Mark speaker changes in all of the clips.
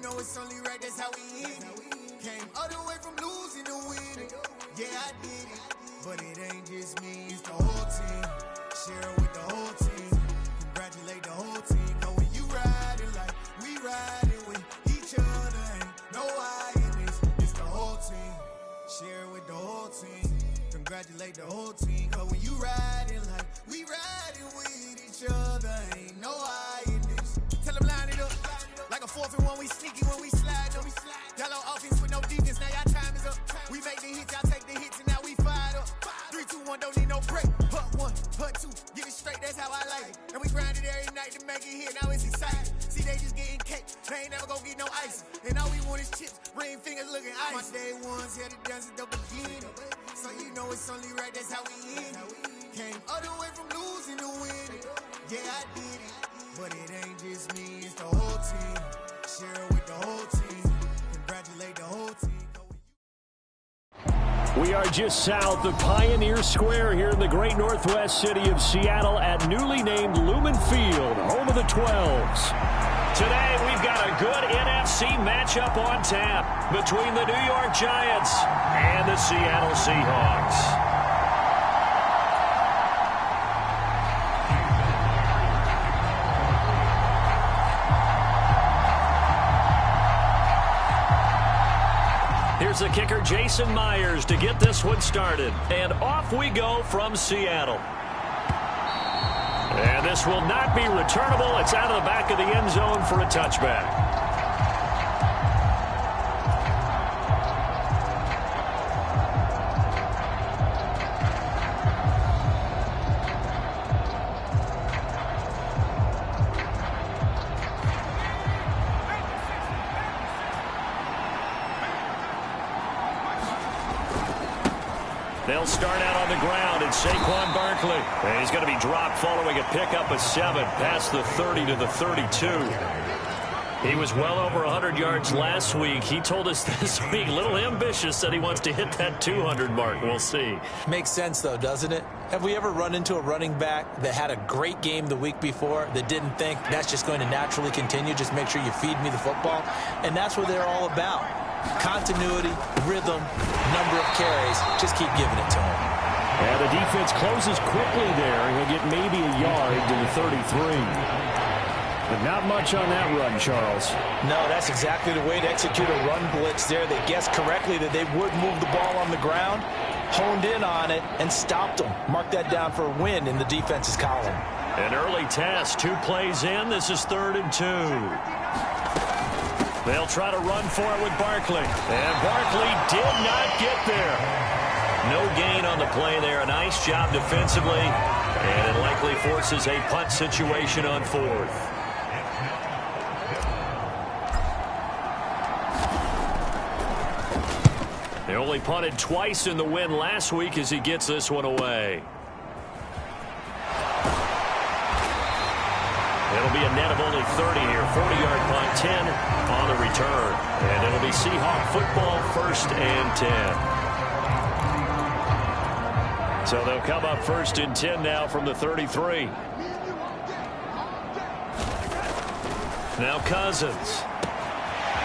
Speaker 1: know it's only right, that's how we hit it. Came all the way from losing to winning. Yeah, I did it. But it ain't just me, it's the whole team. Share it with the whole team. Congratulate the whole team. Cause when you riding like we riding with each other, ain't no I in this. It's the whole team. Share it with the whole team. Congratulate the whole team. Cause when you riding like we riding with each other, ain't no I in this. Tell them line it up. Like a 4th and 1, we sneaky when we slide up. Y'all on offense with no defense, now y'all time is up. We make the hits, y'all take the hits, and now we fired up. 3, 2, 1, don't need no break. Hut 1, hut 2, get it straight, that's how I like it. And we grind it every night to make it hit, now it's exciting. See, they just getting cake, they ain't never gonna get no ice. And all we want is chips, ring fingers looking ice. My day ones here to dance at the beginning. So you know it's only right, that's how we end it. Came all the way from losing to winning. Yeah, I did it. But it ain't just me, it's the whole team. Share it with the whole team. Congratulate the whole team.
Speaker 2: We are just south of Pioneer Square here in the great northwest city of Seattle at newly named Lumen Field, home of the 12s. Today we've got a good NFC matchup on tap between the New York Giants and the Seattle Seahawks. Here's the kicker, Jason Myers, to get this one started. And off we go from Seattle. And this will not be returnable. It's out of the back of the end zone for a touchback. They'll start out on the ground. It's Saquon Barkley. And he's going to be dropped following a pickup of 7 past the 30 to the 32. He was well over 100 yards last week. He told us this week, a little ambitious, that he wants to hit that 200 mark. We'll see.
Speaker 3: Makes sense, though, doesn't it? Have we ever run into a running back that had a great game the week before that didn't think that's just going to naturally continue? Just make sure you feed me the football. And that's what they're all about. Continuity, rhythm, number of carries. Just keep giving it to him.
Speaker 2: And the defense closes quickly there. He'll get maybe a yard to the 33. But not much on that run, Charles.
Speaker 3: No, that's exactly the way to execute a run blitz there. They guessed correctly that they would move the ball on the ground, honed in on it, and stopped them. Mark that down for a win in the defense's column.
Speaker 2: An early test, 2 plays in. This is 3rd and 2. They'll try to run for it with Barkley. And Barkley did not get there. No gain on the play there. A nice job defensively. And it likely forces a punt situation on 4th. They only punted twice in the win last week as he gets this one away. It'll be a net of only 30 here. 40-yard punt, 10 on the return. And it'll be Seahawk football, 1st and 10. So they'll come up 1st and 10 now from the 33. Now Cousins.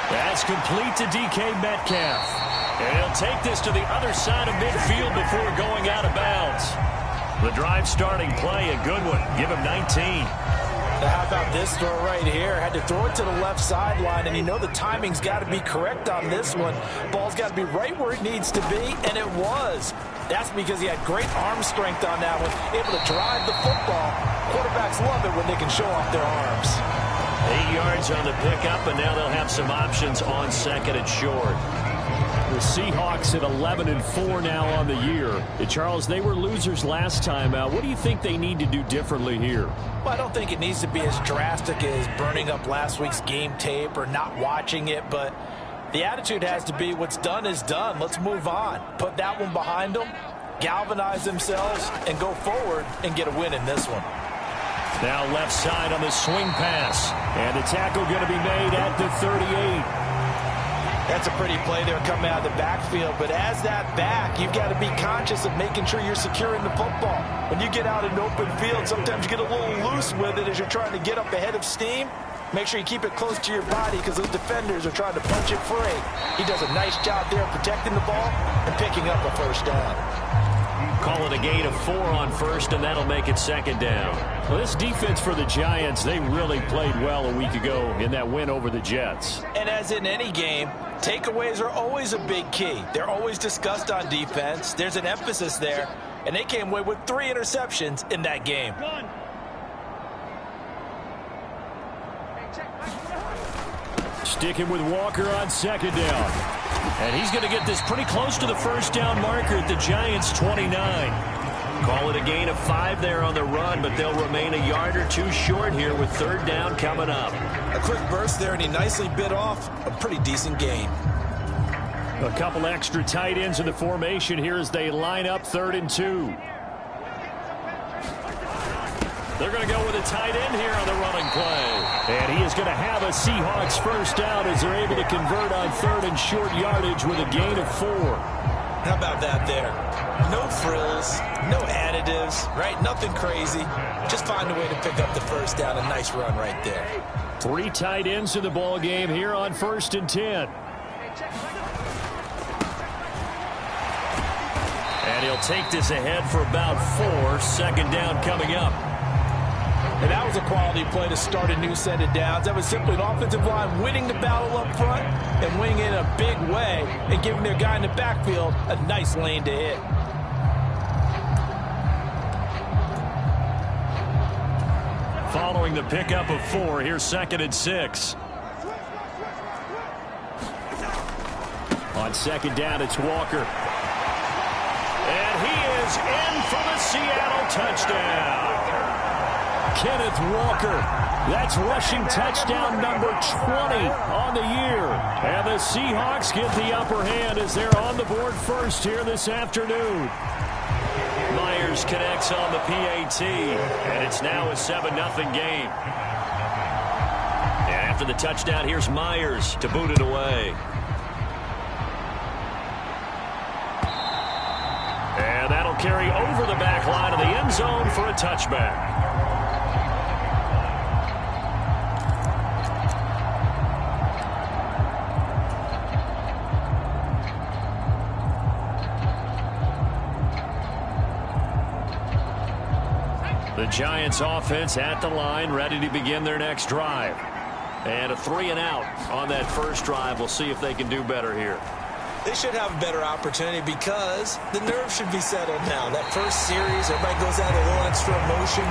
Speaker 2: That's complete to DK Metcalf. And he'll take this to the other side of midfield before going out of bounds. The drive starting play, a good one. Give him 19.
Speaker 3: How about this throw right here? Had to throw it to the left sideline, and you know the timing's got to be correct on this one. Ball's got to be right where it needs to be, and it was. That's because he had great arm strength on that one, able to drive the football. Quarterbacks love it when they can show off their arms.
Speaker 2: 8 yards on the pickup, and now they'll have some options on 2nd and short. The Seahawks at 11-4 now on the year. Charles, they were losers last time out. What do you think they need to do differently here?
Speaker 3: Well, I don't think it needs to be as drastic as burning up last week's game tape or not watching it, but the attitude has to be what's done is done. Let's move on. Put that one behind them, galvanize themselves, and go forward and get a win in this one.
Speaker 2: Now left side on the swing pass. And the tackle going to be made at the 38.
Speaker 3: That's a pretty play there coming out of the backfield, but as that back, you've got to be conscious of making sure you're securing the football. When you get out in open field, sometimes you get a little loose with it as you're trying to get up ahead of steam. Make sure you keep it close to your body because those defenders are trying to punch it free. He does a nice job there protecting the ball and picking up a first down.
Speaker 2: Call it a gain of 4 on first, and that'll make it second down. Well, this defense for the Giants, they really played well a week ago in that win over the Jets.
Speaker 3: And as in any game, takeaways are always a big key. They're always discussed on defense. There's an emphasis there, and they came away with 3 interceptions in that game.
Speaker 2: Sticking with Walker on second down. And he's going to get this pretty close to the first down marker at the Giants' 29. Call it a gain of 5 there on the run, but they'll remain a yard or 2 short here with third down coming up.
Speaker 3: A quick burst there, and he nicely bit off a pretty decent gain.
Speaker 2: A couple extra tight ends in the formation here as they line up 3rd and 2. They're going to go with a tight end here on the running play. And he is going to have a Seahawks first down as they're able to convert on 3rd and short yardage with a gain of 4.
Speaker 3: How about that there? No frills, no additives, right? Nothing crazy. Just find a way to pick up the first down. A nice run right there.
Speaker 2: 3 tight ends in the ball game here on 1st and 10. And he'll take this ahead for about 4. Second down coming up.
Speaker 3: And that was a quality play to start a new set of downs. That was simply an offensive line winning the battle up front and winning it in a big way and giving their guy in the backfield a nice lane to hit.
Speaker 2: Following the pickup of 4, here's 2nd and 6. On second down, it's Walker. And he is in for the Seattle touchdown. Kenneth Walker. That's rushing touchdown number 20 on the year. And the Seahawks get the upper hand as they're on the board first here this afternoon. Myers connects on the PAT, and it's now a 7-0 game. And after the touchdown, here's Myers to boot it away. And that'll carry over the back line of the end zone for a touchback. The Giants offense at the line, ready to begin their next drive. And a 3-and-out on that first drive. We'll see if they can do better here.
Speaker 3: They should have a better opportunity because the nerves should be settled now. That first series, everybody goes out a little extra emotion.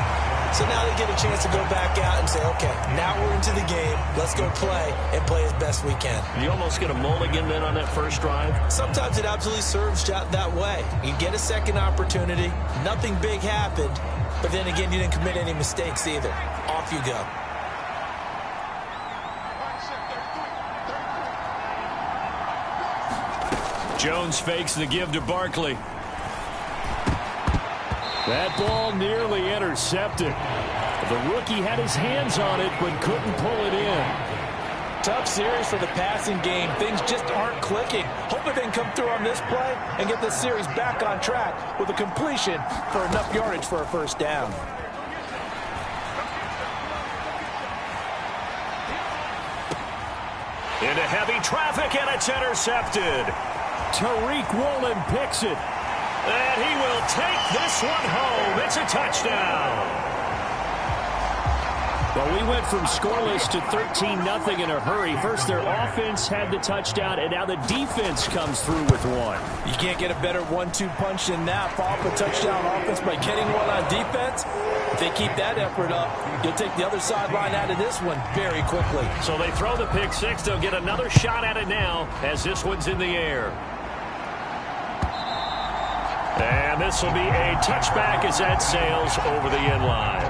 Speaker 3: So now they get a chance to go back out and say, okay, now we're into the game. Let's go play and play as best we can.
Speaker 2: You almost get a mulligan then on that first drive?
Speaker 3: Sometimes it absolutely serves that way. You get a second opportunity. Nothing big happened. But then again, you didn't commit any mistakes either. Off you go.
Speaker 2: Jones fakes the give to Barkley. That ball nearly intercepted. The rookie had his hands on it but couldn't pull it in.
Speaker 3: Tough series for the passing game. Things just aren't clicking. Hoping they can come through on this play and get this series back on track with a completion for enough yardage for a first down.
Speaker 2: Into heavy traffic, and it's intercepted. Tariq Woolen picks it. And he will take this one home. It's a touchdown. Well, we went from scoreless to 13-0 in a hurry. First, their offense had the touchdown, and now the defense comes through with one.
Speaker 3: You can't get a better 1-2 punch than that. Follow up a touchdown offense by getting one on defense. If they keep that effort up, you'll take the other sideline out of this one very quickly.
Speaker 2: So they throw the pick six. They'll get another shot at it now as this one's in the air. And this will be a touchback as that sails over the end line.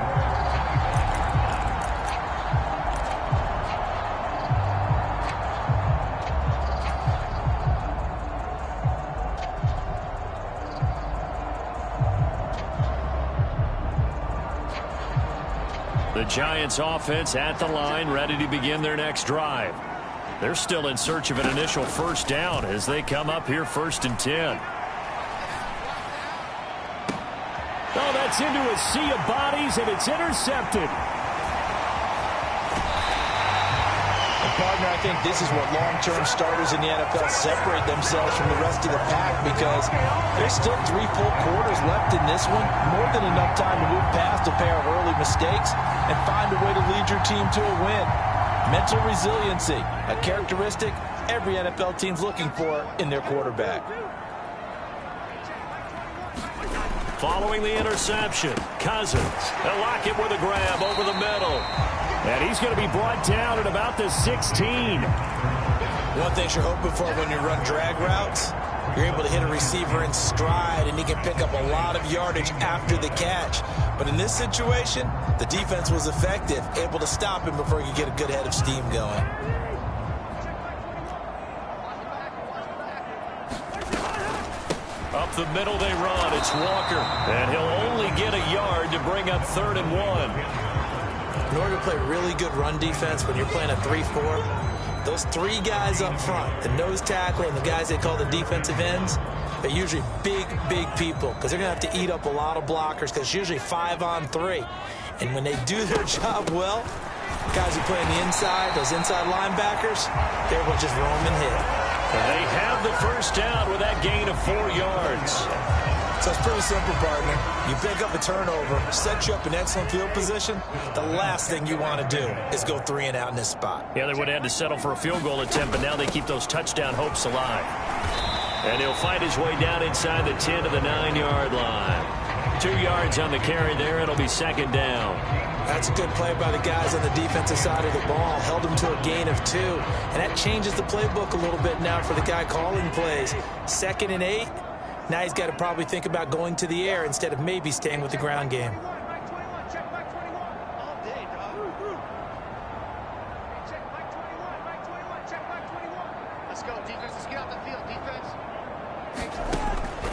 Speaker 2: The Giants offense at the line, ready to begin their next drive. They're still in search of an initial first down as they come up here 1st and 10. Oh, that's into a sea of bodies, and it's intercepted.
Speaker 3: I think this is what long-term starters in the NFL separate themselves from the rest of the pack, because there's still 3 full quarters left in this one. More than enough time to move past a pair of early mistakes and find a way to lead your team to a win. Mental resiliency, a characteristic every NFL team's looking for in their quarterback.
Speaker 2: Following the interception, Cousins. They'll lock it with a grab over the middle. And he's going to be brought down at about the 16.
Speaker 3: One thing you're hoping for when you run drag routes, you're able to hit a receiver in stride, and he can pick up a lot of yardage after the catch. But in this situation, the defense was effective, able to stop him before he could get a good head of steam going.
Speaker 2: Up the middle they run. It's Walker. And he'll only get a yard to bring up 3rd and 1.
Speaker 3: In order to play really good run defense when you're playing a 3-4, those 3 guys up front, the nose tackle and the guys they call the defensive ends, they're usually big people, because they're going to have to eat up a lot of blockers, because it's usually 5 on 3. And when they do their job well, guys who play on the inside, those inside linebackers, they're able to just roam and hit.
Speaker 2: They have the first down with that gain of 4 yards.
Speaker 3: So it's pretty simple, partner. You pick up a turnover, set you up in excellent field position. The last thing you want to do is go 3 and out in this spot.
Speaker 2: Yeah, they would have had to settle for a field goal attempt, but now they keep those touchdown hopes alive. And he'll fight his way down inside the 10 to the 9-yard line. 2 yards on the carry there. It'll be 2nd down.
Speaker 3: That's a good play by the guys on the defensive side of the ball. Held him to a gain of 2. And that changes the playbook a little bit now for the guy calling plays. 2nd and 8. Now he's got to probably think about going to the air instead of maybe staying with the ground game.
Speaker 4: Let's go, defense. Let's get off the field, defense.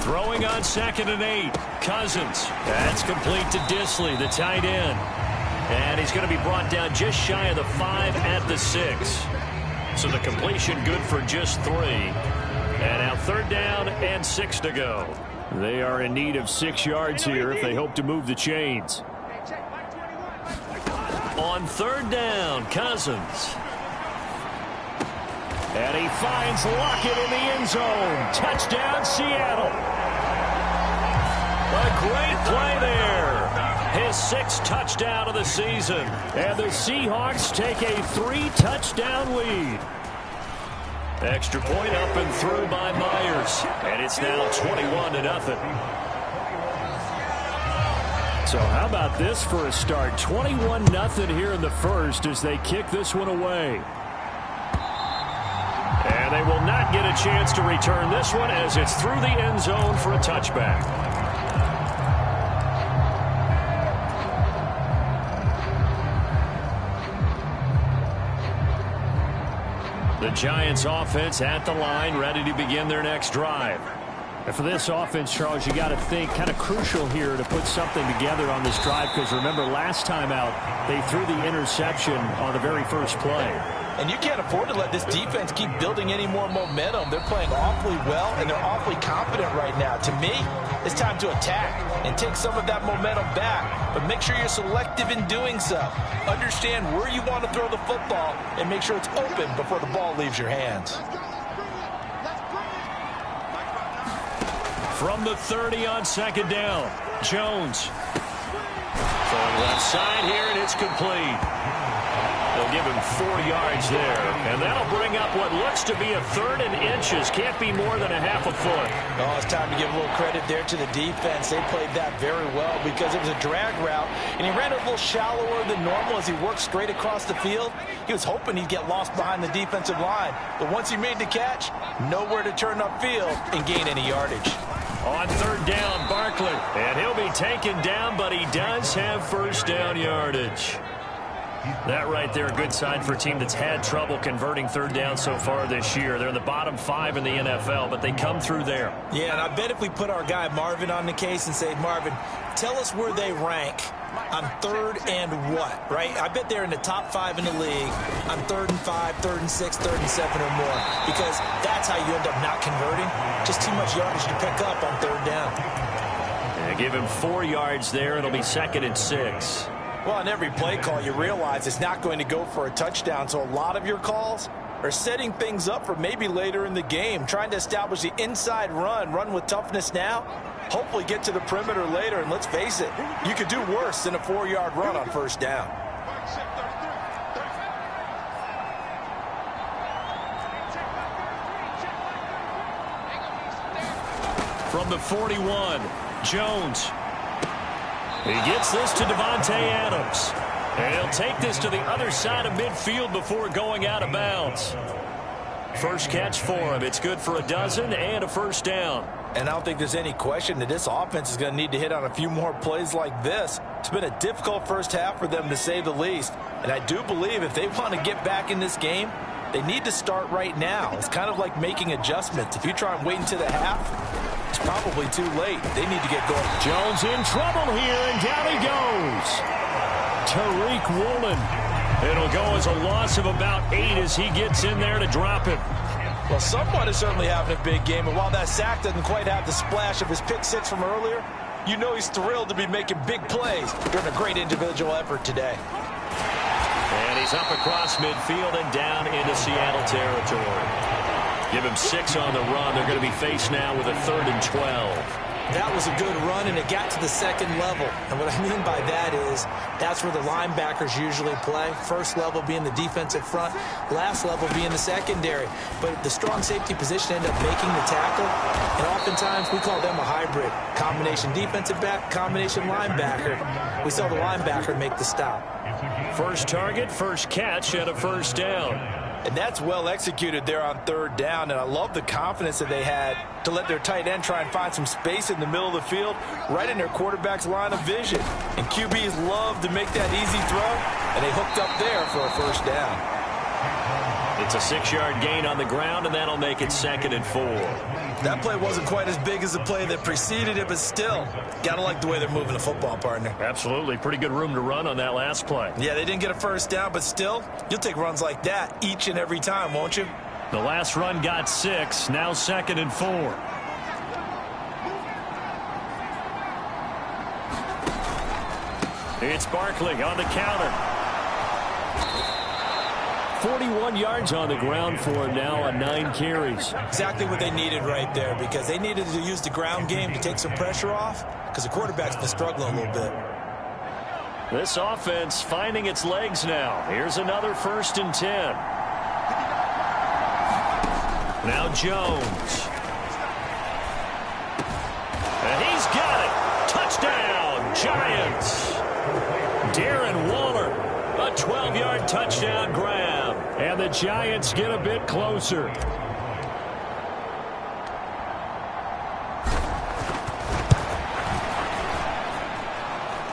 Speaker 2: Throwing on 2nd and 8. Cousins. That's complete to Disley, the tight end. And he's going to be brought down just shy of the 5 at the 6. So the completion good for just 3. And now 3rd down and 6 to go. They are in need of 6 yards here if they hope to move the chains. On 3rd down, Cousins. And he finds Lockett in the end zone. Touchdown, Seattle. A great play there. His 6th touchdown of the season. And the Seahawks take a 3-touchdown lead. Extra point up and through by Myers. And it's now 21-0. So how about this for a start? 21-0 here in the first as they kick this one away. And they will not get a chance to return this one as it's through the end zone for a touchback. The Giants offense at the line, ready to begin their next drive. And for this offense, Charles, you got to think kind of crucial here to put something together on this drive, because remember last time out they threw the interception on the very first play.
Speaker 3: And you can't afford to let this defense keep building any more momentum. They're playing awfully well, and they're awfully confident right now. To me, it's time to attack and take some of that momentum back. But make sure you're selective in doing so. Understand where you want to throw the football and make sure it's open before the ball leaves your hands.
Speaker 2: From the 30 on 2nd down, Jones. Throwing left side here, and it's complete. They'll give him 4 yards there. And that'll bring up what looks to be a 3rd and inches. Can't be more than a half a foot.
Speaker 3: Oh, it's time to give a little credit there to the defense. They played that very well because it was a drag route. And he ran it a little shallower than normal as he worked straight across the field. He was hoping he'd get lost behind the defensive line. But once he made the catch, nowhere to turn upfield and gain any yardage.
Speaker 2: On 3rd down, Barkley. And he'll be taken down, but he does have first down yardage. That right there, a good sign for a team that's had trouble converting 3rd down so far this year. They're in the bottom 5 in the NFL, but they come through there.
Speaker 3: Yeah, and I bet if we put our guy Marvin on the case and say, Marvin, tell us where they rank on 3rd and what, right? I bet they're in the top 5 in the league on 3rd and 5, 3rd and 6, 3rd and 7 or more, because that's how you end up not converting. Just too much yardage to pick up on 3rd down.
Speaker 2: And give him 4 yards there. It'll be 2nd and 6.
Speaker 3: Well, on every play call, you realize it's not going to go for a touchdown, so a lot of your calls, are setting things up for maybe later in the game, trying to establish the inside run with toughness now, hopefully get to the perimeter later, and let's face it, you could do worse than a 4-yard run on first down.
Speaker 2: From the 41, Jones. He gets this to Davante Adams. And he'll take this to the other side of midfield before going out of bounds. First catch for him. It's good for a dozen and a first down.
Speaker 3: And I don't think there's any question that this offense is going to need to hit on a few more plays like this. It's been a difficult first half for them, to say the least. And I do believe if they want to get back in this game, they need to start right now. It's kind of like making adjustments. If you try and wait until the half, it's probably too late. They need to get going.
Speaker 2: Jones in trouble here, and down he goes. Tariq Woolen. It'll go as a loss of about 8 as he gets in there to drop him.
Speaker 3: Well, someone is certainly having a big game, and while that sack doesn't quite have the splash of his pick six from earlier, you know he's thrilled to be making big plays during a great individual effort today.
Speaker 2: And he's up across midfield and down into Seattle territory. Give him 6 on the run. They're going to be faced now with a 3rd and 12.
Speaker 3: That was a good run, and it got to the second level. And what I mean by that is that's where the linebackers usually play. First level being the defensive front, last level being the secondary. But the strong safety position ended up making the tackle, and oftentimes we call them a hybrid. Combination defensive back, combination linebacker. We saw the linebacker make the stop.
Speaker 2: First target, first catch, and a first down.
Speaker 3: And that's well executed there on 3rd down, and I love the confidence that they had to let their tight end try and find some space in the middle of the field, right in their quarterback's line of vision. And QBs love to make that easy throw, and they hooked up there for a first down.
Speaker 2: It's a 6-yard gain on the ground, and that'll make it 2nd and 4.
Speaker 3: That play wasn't quite as big as the play that preceded it, but still, gotta like the way they're moving the football, partner.
Speaker 2: Absolutely. Pretty good room to run on that last play.
Speaker 3: Yeah, they didn't get a first down, but still, you'll take runs like that each and every time, won't you?
Speaker 2: The last run got 6, now 2nd and 4. It's Barkley on the counter. 41 yards on the ground for him now on 9 carries.
Speaker 3: Exactly what they needed right there, because they needed to use the ground game to take some pressure off, because the quarterback's been struggling a little bit.
Speaker 2: This offense finding its legs now. Here's another 1st and 10. Now Jones. And he's got it. Touchdown, Giants. Darren Waller, a 12-yard touchdown grab. And the Giants get a bit closer.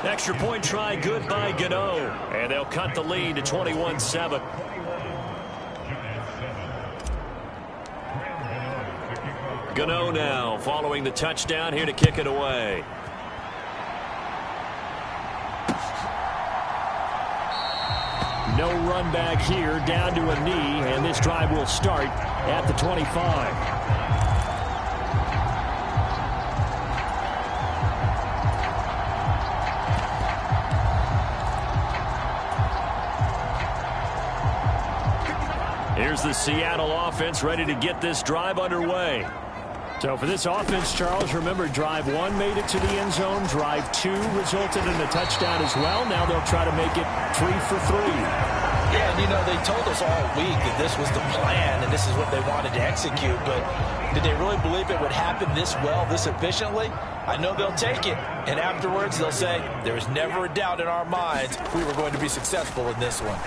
Speaker 2: Extra point try good by Gano. And they'll cut the lead to 21-7. Gano now following the touchdown here to kick it away. No run back here, down to a knee, and this drive will start at the 25. Here's the Seattle offense ready to get this drive underway. So for this offense, Charles, remember drive 1 made it to the end zone. Drive 2 resulted in a touchdown as well. Now they'll try to make it 3 for 3.
Speaker 3: Yeah, and you know, they told us all week that this was the plan and this is what they wanted to execute, but did they really believe it would happen this well, this efficiently? I know they'll take it, and afterwards they'll say, there was never a doubt in our minds we were going to be successful in this one.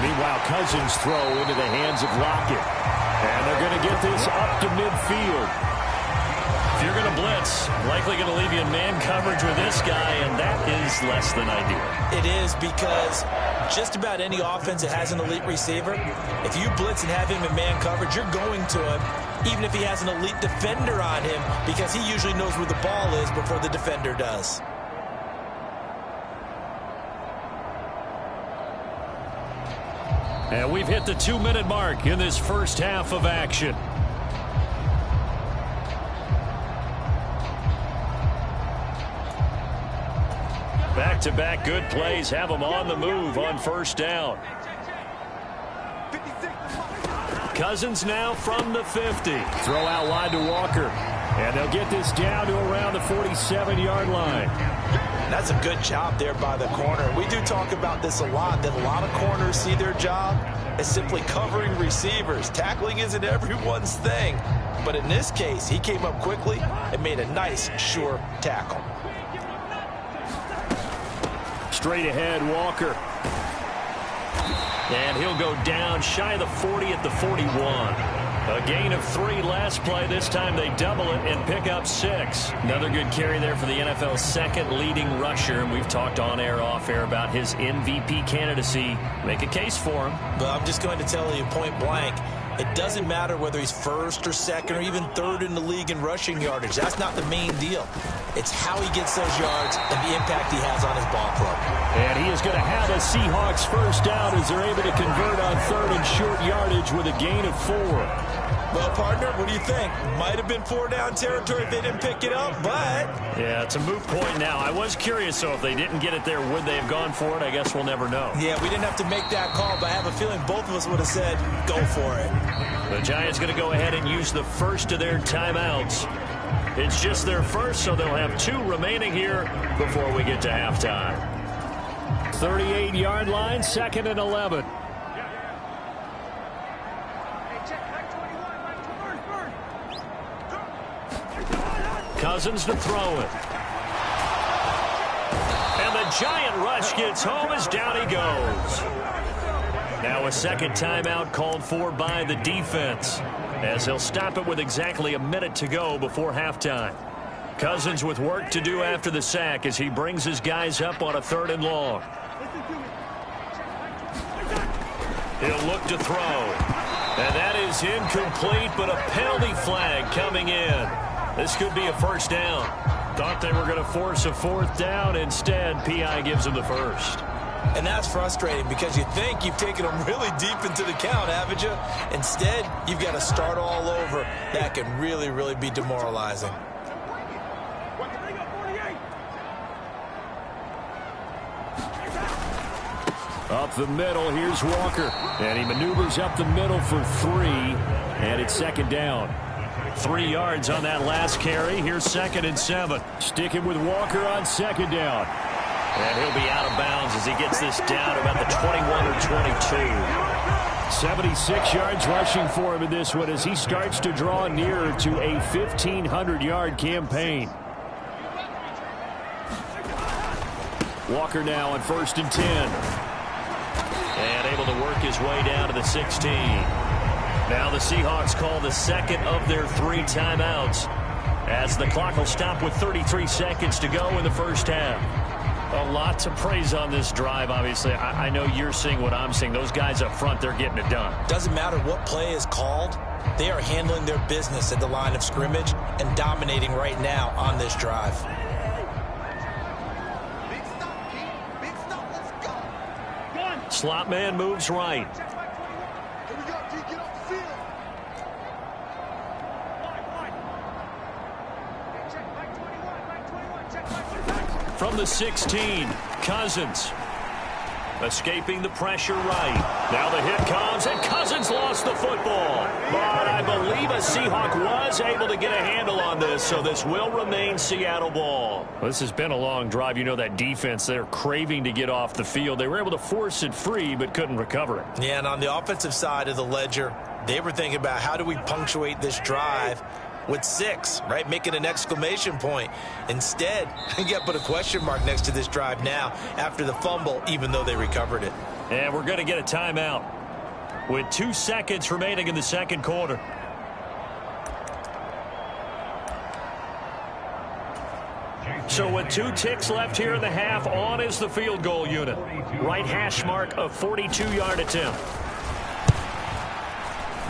Speaker 2: Meanwhile, Cousins throw into the hands of Lockett. And they're going to get this up to midfield. If you're going to blitz, likely going to leave you in man coverage with this guy, and that is less than ideal.
Speaker 3: It is, because just about any offense that has an elite receiver, if you blitz and have him in man coverage, you're going to him, even if he has an elite defender on him, because he usually knows where the ball is before the defender does.
Speaker 2: And we've hit the 2-minute mark in this first half of action. Back-to-back good plays have them on the move on first down. Cousins now from the 50. Throw out wide to Walker. And they'll get this down to around the 47-yard line.
Speaker 3: That's a good job there by the corner. We do talk about this a lot, that a lot of corners see their job as simply covering receivers. Tackling isn't everyone's thing. But in this case, he came up quickly and made a nice, sure tackle.
Speaker 2: Straight ahead, Walker. And he'll go down shy of the 40 at the 41. A gain of 3 last play. This time they double it and pick up 6. Another good carry there for the NFL's second leading rusher. And we've talked on air, off air about his MVP candidacy. Make a case for him.
Speaker 3: But I'm just going to tell you point blank, it doesn't matter whether he's first or second or even third in the league in rushing yardage. That's not the main deal. It's how he gets those yards and the impact he has on his ball club.
Speaker 2: And he is going to have a Seahawks first down as they're able to convert on 3rd and short yardage with a gain of 4.
Speaker 3: Well, partner, what do you think? Might have been 4-down territory if they didn't pick it up, but...
Speaker 2: Yeah, it's a moot point now. I was curious, so if they didn't get it there, would they have gone for it? I guess we'll never know.
Speaker 3: Yeah, we didn't have to make that call, but I have a feeling both of us would have said, go for it.
Speaker 2: The Giants going to go ahead and use the first of their timeouts. It's just their first, so they'll have 2 remaining here before we get to halftime. 38-yard line, 2nd and 11. Cousins to throw it. And the giant rush gets home as down he goes. Now a second timeout called for by the defense, as he'll stop it with exactly a minute to go before halftime. Cousins with work to do after the sack as he brings his guys up on a 3rd and long. He'll look to throw. And that is incomplete, but a penalty flag coming in. This could be a first down. Thought they were going to force a 4th down. Instead, P.I. gives them the first.
Speaker 3: And that's frustrating because you think you've taken them really deep into the count, haven't you? Instead, you've got to start all over. That can really, really be demoralizing.
Speaker 2: Up the middle, here's Walker. And he maneuvers up the middle for 3. And it's 2nd down. 3 yards on that last carry. Here's 2nd and 7. Sticking with Walker on 2nd down. And he'll be out of bounds as he gets this down about the 21 or 22. 76 yards rushing for him in this one as he starts to draw nearer to a 1,500-yard campaign. Walker now on 1st and 10. And able to work his way down to the 16. Now the Seahawks call the second of their 3 timeouts as the clock will stop with 33 seconds to go in the first half. A lot to praise on this drive, obviously. I know you're seeing what I'm seeing. Those guys up front, they're getting it done.
Speaker 3: Doesn't matter what play is called. They are handling their business at the line of scrimmage and dominating right now on this drive.
Speaker 1: Big stop, Keith. Big stop. Let's go.
Speaker 2: Slot man moves right.
Speaker 1: Here we go, Keith. Get off the field.
Speaker 2: From the 16, Cousins. Escaping the pressure right. Now the hit comes, and Cousins lost the football. But I believe a Seahawk was able to get a handle on this, so this will remain Seattle ball. Well, this has been a long drive. You know that defense, they're craving to get off the field. They were able to force it free, but couldn't recover it.
Speaker 3: Yeah, and on the offensive side of the ledger, they were thinking about how do we punctuate this drive with 6, right? Making an exclamation point. Instead, you got to put a question mark next to this drive now after the fumble, even though they recovered it.
Speaker 2: And we're going to get a timeout with 2 seconds remaining in the second quarter. So with 2 ticks left here in the half, on is the field goal unit. Right hash mark, a 42-yard attempt.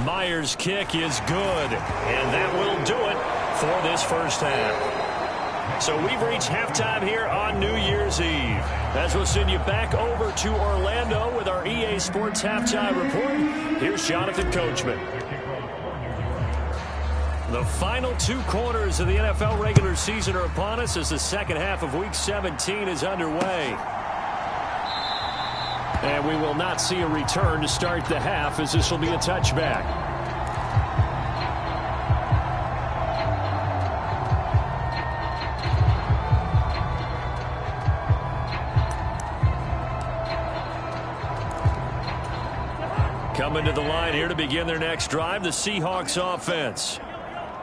Speaker 2: Myers' kick is good, and that will do it for this first half. So we've reached halftime here on New Year's Eve. As we'll send you back over to Orlando with our EA Sports Halftime Report, here's Jonathan Coachman. The final 2 quarters of the NFL regular season are upon us as the second half of Week 17 is underway. And we will not see a return to start the half as this will be a touchback. Coming to the line here to begin their next drive, the Seahawks offense.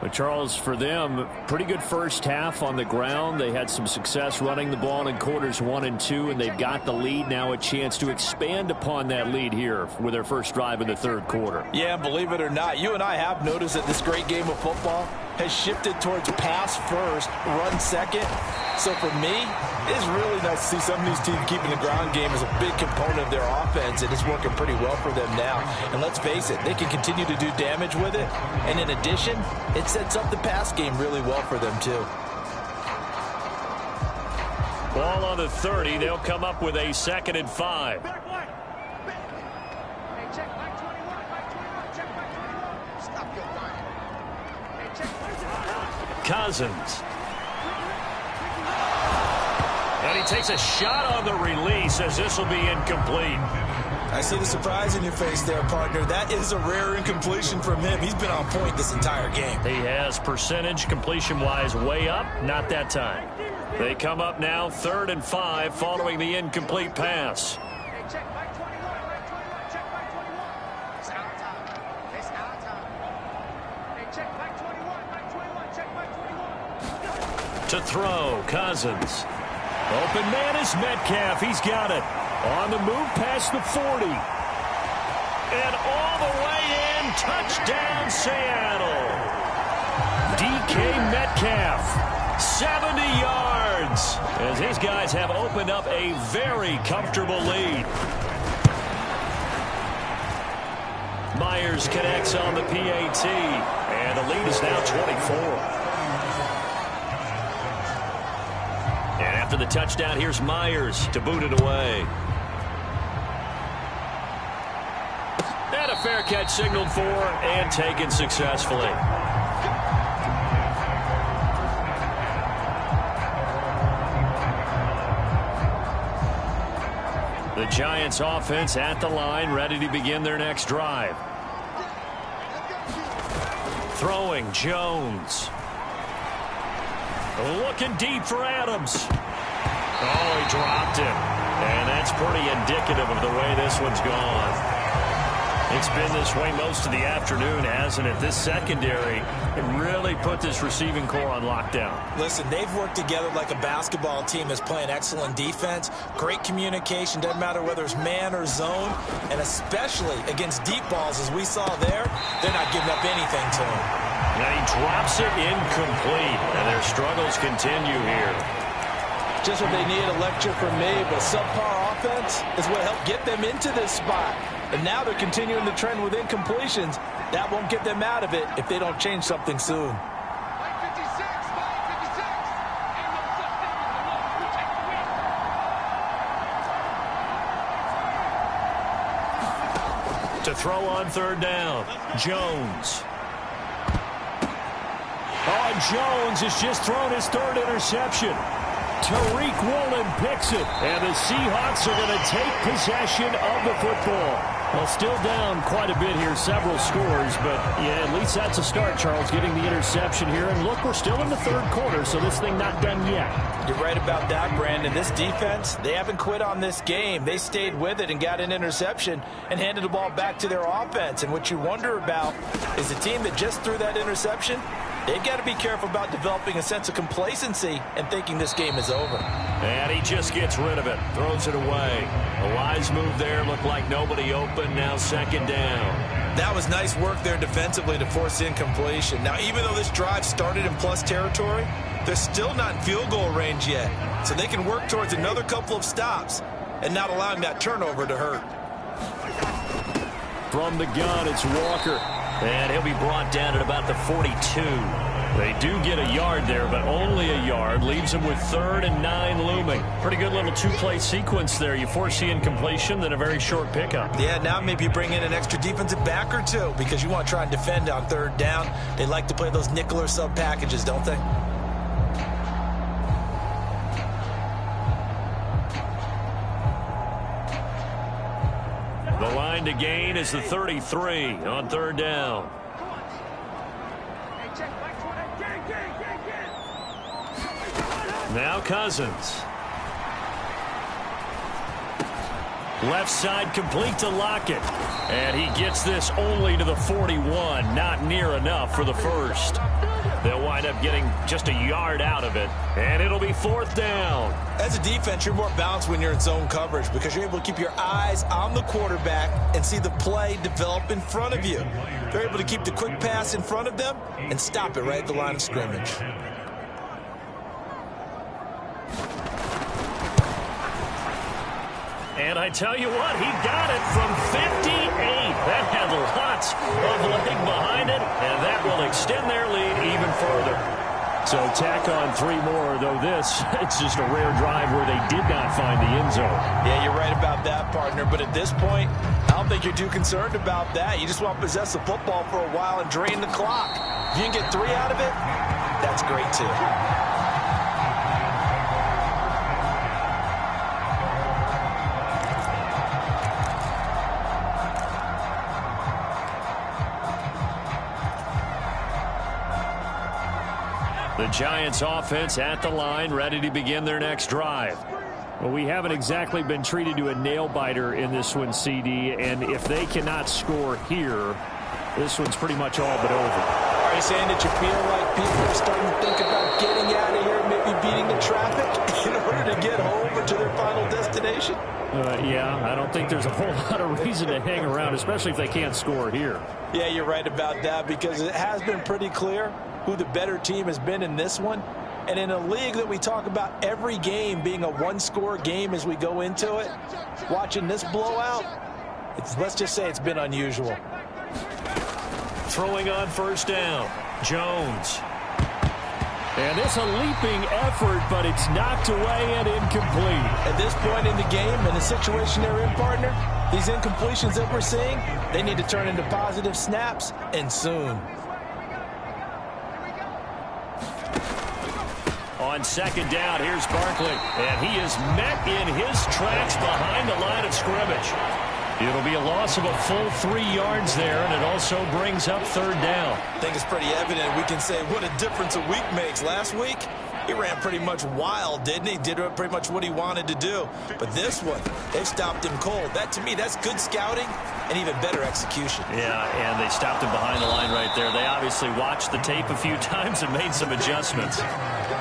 Speaker 2: But Charles, for them, pretty good first half on the ground. They had some success running the ball in quarters 1 and 2, and they've got the lead. Now a chance to expand upon that lead here with their first drive in the third quarter.
Speaker 3: Yeah, believe it or not, you and I have noticed that this great game of football has shifted towards pass first, run second. So for me, it's really nice to see some of these teams keeping the ground game as a big component of their offense, and it's working pretty well for them now. And let's face it, they can continue to do damage with it. And in addition, it sets up the pass game really well for them too.
Speaker 2: Ball on the 30. They'll come up with a 2nd and 5. Cousins. And he takes a shot on the release as this will be incomplete.
Speaker 3: I see the surprise in your face there, partner. That is a rare incompletion from him. He's been on point this entire game.
Speaker 2: He has percentage completion-wise way up. Not that time. They come up now 3rd and 5 following the incomplete pass. To throw, Cousins. Open man is Metcalf. He's got it. On the move past the 40. And all the way in. Touchdown, Seattle. DK Metcalf. 70 yards. As his guys have opened up a very comfortable lead. Myers connects on the PAT. And the lead is now 24. And after the touchdown, here's Myers to boot it away. And a fair catch signaled for and taken successfully. The Giants offense at the line, ready to begin their next drive. Throwing, Jones. Looking deep for Adams. Oh, he dropped him. And that's pretty indicative of the way this one's gone. It's been this way most of the afternoon, hasn't it? This secondary, it really put this receiving core on lockdown.
Speaker 3: Listen, they've worked together like a basketball team that's playing excellent defense. Great communication, doesn't matter whether it's man or zone. And especially against deep balls, as we saw there, they're not giving up anything to him.
Speaker 2: Now he drops it incomplete, and their struggles continue here.
Speaker 3: Just what they need, a lecture from me, but subpar offense is what helped get them into this spot. And now they're continuing the trend with incompletions. That won't get them out of it if they don't change something soon.
Speaker 2: To throw on 3rd down, Jones. Oh, Jones has just thrown his 3rd interception. Tariq Woolen picks it, and the Seahawks are going to take possession of the football. Well, still down quite a bit here, several scores, but yeah, at least that's a start, Charles, getting the interception here. And look, we're still in the 3rd quarter, so this thing not done yet.
Speaker 3: You're right about that, Brandon. This defense, they haven't quit on this game. They stayed with it and got an interception and handed the ball back to their offense. And what you wonder about is the team that just threw that interception, they've got to be careful about developing a sense of complacency and thinking this game is over.
Speaker 2: And he just gets rid of it, throws it away. A wise move there, looked like nobody open, now 2nd down.
Speaker 3: That was nice work there defensively to force incompletion. Now, even though this drive started in plus territory, they're still not in field goal range yet. So they can work towards another couple of stops and not allowing that turnover to hurt.
Speaker 2: From the gun, it's Walker. And he'll be brought down at about the 42. They do get a yard there, but only a yard. Leaves them with 3rd and 9 looming. Pretty good little 2-play sequence there. You force the incompletion, then a very short pickup.
Speaker 3: Yeah, now maybe bring in an extra defensive back or two because you want to try and defend on 3rd down. They like to play those nickel or sub packages, don't they?
Speaker 2: The line to gain is the 33 on 3rd down. Now Cousins. Left side complete to Lockett. And he gets this only to the 41. Not near enough for the first. They'll wind up getting just a yard out of it. And it'll be 4th down.
Speaker 3: As a defense, you're more balanced when you're in zone coverage because you're able to keep your eyes on the quarterback and see the play develop in front of you. They're able to keep the quick pass in front of them and stop it right at the line of scrimmage.
Speaker 2: And I tell you what, he got it from 58. That had lots of leg behind it, and that will extend their lead even further. So tack on 3 more, though it's just a rare drive where they did not find the end zone.
Speaker 3: Yeah, you're right about that, partner. But at this point, I don't think you're too concerned about that. You just want to possess the football for a while and drain the clock. If you can get 3 out of it, that's great, too.
Speaker 2: The Giants offense at the line, ready to begin their next drive. Well, we haven't exactly been treated to a nail-biter in this one, CD, and if they cannot score here, this one's pretty much all but over.
Speaker 3: Are you saying that you feel like people are starting to think about getting out of here, maybe beating the traffic in order to get home or to their final destination?
Speaker 2: Yeah, I don't think there's a whole lot of reason to hang around, especially if they can't score here.
Speaker 3: Yeah, you're right about that because it has been pretty clear who the better team has been in this one. And in a league that we talk about every game being a one-score game as we go into it, watching this blowout, let's just say it's been unusual.
Speaker 2: Throwing on 1st down, Jones. And it's a leaping effort, but it's knocked away and incomplete.
Speaker 3: At this point in the game, in the situation they're in, partner, these incompletions that we're seeing, they need to turn into positive snaps, and soon.
Speaker 2: On 2nd down, here's Barkley. And he is met in his tracks behind the line of scrimmage. It'll be a loss of a full 3 yards there, and it also brings up 3rd down.
Speaker 3: I think it's pretty evident. We can say what a difference a week makes. Last week, he ran pretty much wild, didn't he? Did pretty much what he wanted to do. But this one, they stopped him cold. That, to me, that's good scouting and even better execution.
Speaker 2: Yeah, and they stopped him behind the line right there. They obviously watched the tape a few times and made some adjustments.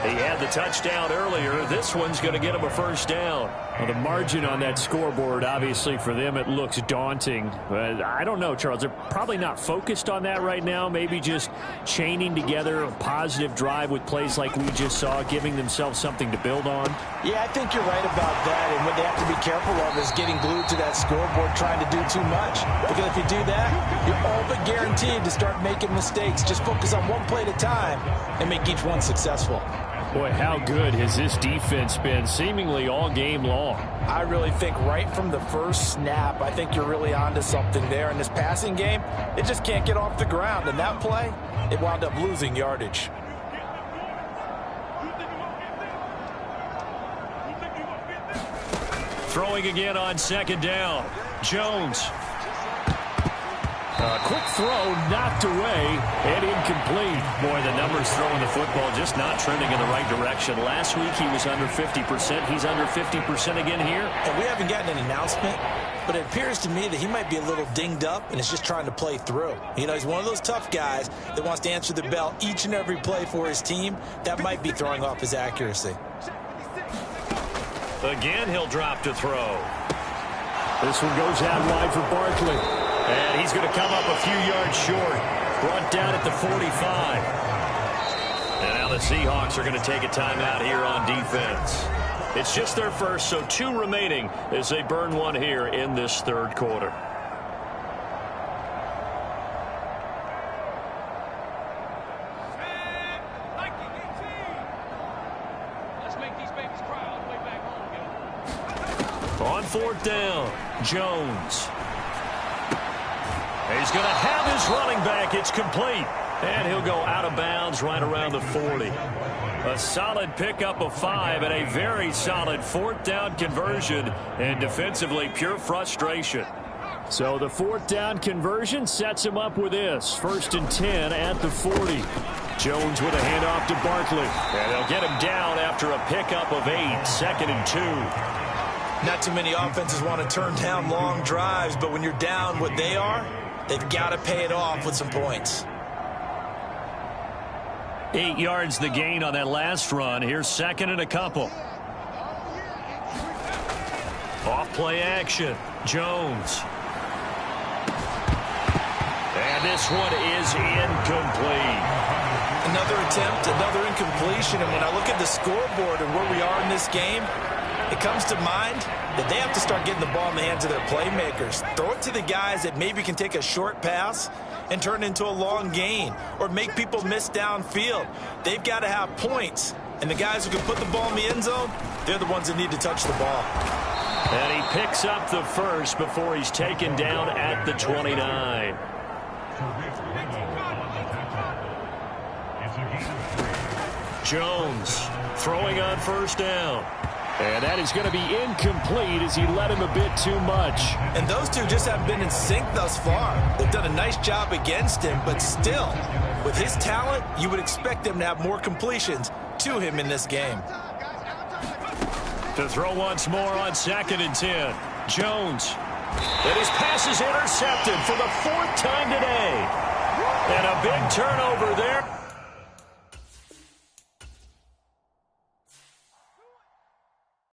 Speaker 2: He had the touchdown earlier. This one's going to get him a 1st down. Well, the margin on that scoreboard, obviously, for them, it looks daunting. But I don't know, Charles. They're probably not focused on that right now. Maybe just chaining together a positive drive with plays like we just saw, giving themselves something to build on.
Speaker 3: Yeah, I think you're right about that. And what they have to be careful of is getting glued to that scoreboard trying to do too much. Because if you do that, you're all but guaranteed to start making mistakes. Just focus on one play at a time and make each one successful.
Speaker 2: Boy, how good has this defense been seemingly all game long?
Speaker 3: I really think right from the first snap, I think you're really onto something there. In this passing game, it just can't get off the ground. And that play, it wound up losing yardage.
Speaker 2: Throwing again on 2nd down. Jones. Quick throw, knocked away, and incomplete. Boy, the numbers throwing the football just not trending in the right direction. Last week he was under 50%. He's under 50% again here.
Speaker 3: And we haven't gotten an announcement, but it appears to me that he might be a little dinged up and is just trying to play through. You know, he's one of those tough guys that wants to answer the bell each and every play for his team. That might be throwing off his accuracy.
Speaker 2: Again, he'll drop to throw. This one goes out wide for Barkley. And he's going to come up a few yards short. Brought down at the 45. And now the Seahawks are going to take a timeout here on defense. It's just their first, so 2 remaining as they burn one here in this 3rd quarter. On 4th down, Jones. He's going to have his running back. It's complete. And he'll go out of bounds right around the 40. A solid pickup of 5 and a very solid 4th down conversion. And defensively, pure frustration. So the fourth down conversion sets him up with this. 1st and 10 at the 40. Jones with a handoff to Barkley. And they'll get him down after a pickup of 8. 2nd and 2.
Speaker 3: Not too many offenses want to turn down long drives, but when you're down what they are, they've got to pay it off with some points.
Speaker 2: 8 yards the gain on that last run. Here's 2nd and a couple. Off play action. Jones. And this one is incomplete.
Speaker 3: Another attempt, another incompletion. And when I look at the scoreboard and where we are in this game, it comes to mind that they have to start getting the ball in the hands of their playmakers. Throw it to the guys that maybe can take a short pass and turn it into a long gain or make people miss downfield. They've got to have points. And the guys who can put the ball in the end zone, they're the ones that need to touch the ball.
Speaker 2: And he picks up the first before he's taken down at the 29. Jones throwing on 1st down. And that is going to be incomplete as he led him a bit too much.
Speaker 3: And those two just haven't been in sync thus far. They've done a nice job against him, but still, with his talent, you would expect them to have more completions to him in this game.
Speaker 2: To throw once more on 2nd and 10. Jones. And his pass is intercepted for the 4th time today. And a big turnover there.